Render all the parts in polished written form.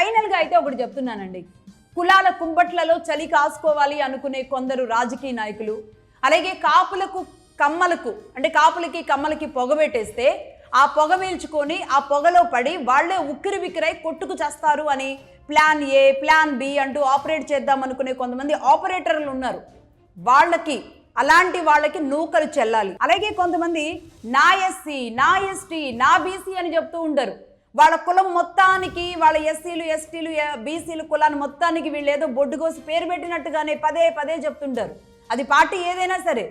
ఫైనల్గా అయితే ఒకటి చెప్తున్నానండి, కులాల కుంపట్లలో చలి కాసుకోవాలి అనుకునే కొందరు రాజకీయ నాయకులు, అలాగే కాపులకు కమ్మలకు అంటే కాపులకి కమ్మలకి పొగ పెట్టేస్తే ఆ పొగ పీల్చుకొని ఆ పొగలో పడి వాళ్లే ఉక్కిరి బిక్కిరై కొట్టుకు చేస్తారు అని ప్లాన్ ఏ ప్లాన్ బి అంటూ ఆపరేట్ చేద్దాం అనుకునే కొంతమంది ఆపరేటర్లు ఉన్నారు. అలాంటి వాళ్ళకి నూకలు చెల్లాలి. అలాగే కొంతమంది నా ఎస్సీ నా ఎస్టీ నా బీసీ అని చెప్తూ ఉంటారు. వాళ్ళ కులం మొత్తానికి వాళ్ళ ఎస్సీలు ఎస్టీలు బీసీలు కులాన్ని మొత్తానికి వీళ్ళు ఏదో బొడ్డుగోసి పేరు పెట్టినట్టుగానే పదే పదే చెప్తుంటారు. అది పార్టీ ఏదైనా సరే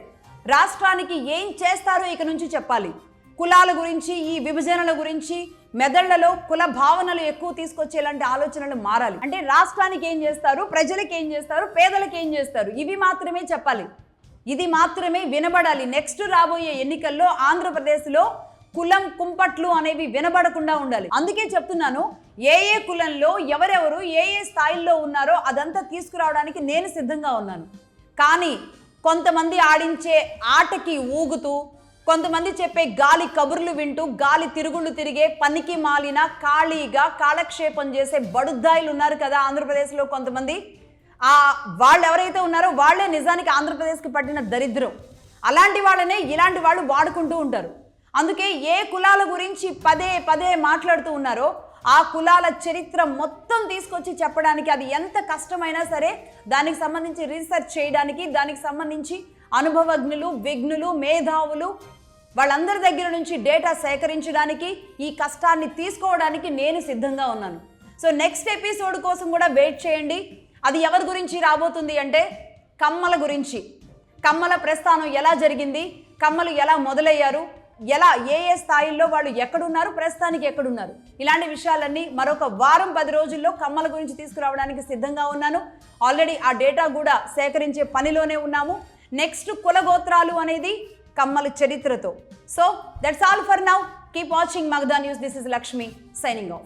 రాష్ట్రానికి ఏం చేస్తారో ఇక నుంచి చెప్పాలి. కులాల గురించి ఈ విభజనల గురించి మెదళ్లలో కుల భావనలు ఎక్కువ తీసుకొచ్చేలాంటి ఆలోచనలు మారాలి. అంటే రాష్ట్రానికి ఏం చేస్తారు, ప్రజలకు ఏం చేస్తారు, పేదలకు ఏం చేస్తారు, ఇవి మాత్రమే చెప్పాలి. ఇది మాత్రమే వినబడాలి. నెక్స్ట్ రాబోయే ఎన్నికల్లో ఆంధ్రప్రదేశ్లో కులం కుంపట్లు అనేవి వినబడకుండా ఉండాలి. అందుకే చెప్తున్నాను, ఏ కులంలో ఎవరెవరు ఏ స్థాయిల్లో ఉన్నారో అదంతా తీసుకురావడానికి నేను సిద్ధంగా ఉన్నాను. కానీ కొంతమంది ఆడించే ఆటకి ఊగుతూ, కొంతమంది చెప్పే గాలి కబుర్లు వింటూ గాలి తిరుగుళ్ళు తిరిగే పనికి మాలిన ఖాళీగా కాలక్షేపం చేసే బడుద్దాయిలు ఉన్నారు కదా ఆంధ్రప్రదేశ్లో కొంతమంది. వాళ్ళు ఎవరైతే ఉన్నారో వాళ్లే నిజానికి ఆంధ్రప్రదేశ్కి పట్టిన దరిద్రం. అలాంటి వాళ్ళనే ఇలాంటి వాళ్ళు వాడుకుంటూ ఉంటారు. అందుకే ఏ కులాల గురించి పదే పదే మాట్లాడుతూ ఉన్నారో ఆ కులాల చరిత్ర మొత్తం తీసుకొచ్చి చెప్పడానికి అది ఎంత కష్టమైనా సరే దానికి సంబంధించి రీసెర్చ్ చేయడానికి, దానికి సంబంధించి అనుభవజ్ఞులు, విఘ్నులు, మేధావులు వాళ్ళందరి దగ్గర నుంచి డేటా సేకరించడానికి, ఈ కష్టాన్ని తీసుకోవడానికి నేను సిద్ధంగా ఉన్నాను. సో నెక్స్ట్ ఎపిసోడ్ కోసం కూడా వెయిట్ చేయండి. అది ఎవరి గురించి రాబోతుంది అంటే కమ్మల గురించి. కమ్మల ప్రస్థానం ఎలా జరిగింది, కమ్మలు ఎలా మొదలయ్యారు, ఎలా ఏ స్థాయిల్లో వాళ్ళు ఎక్కడున్నారు, ప్రస్తుతానికి ఎక్కడున్నారు, ఇలాంటి విషయాలన్నీ మరొక వారం 10 రోజుల్లో కమ్మల గురించి తీసుకురావడానికి సిద్ధంగా ఉన్నాను. ఆల్రెడీ ఆ డేటా కూడా సేకరించే పనిలోనే ఉన్నాము. నెక్స్ట్ కులగోత్రాలు అనేది కమ్మల చరిత్రతో. So that's all for now. Keep watching Magadha news. This is Lakshmi signing of.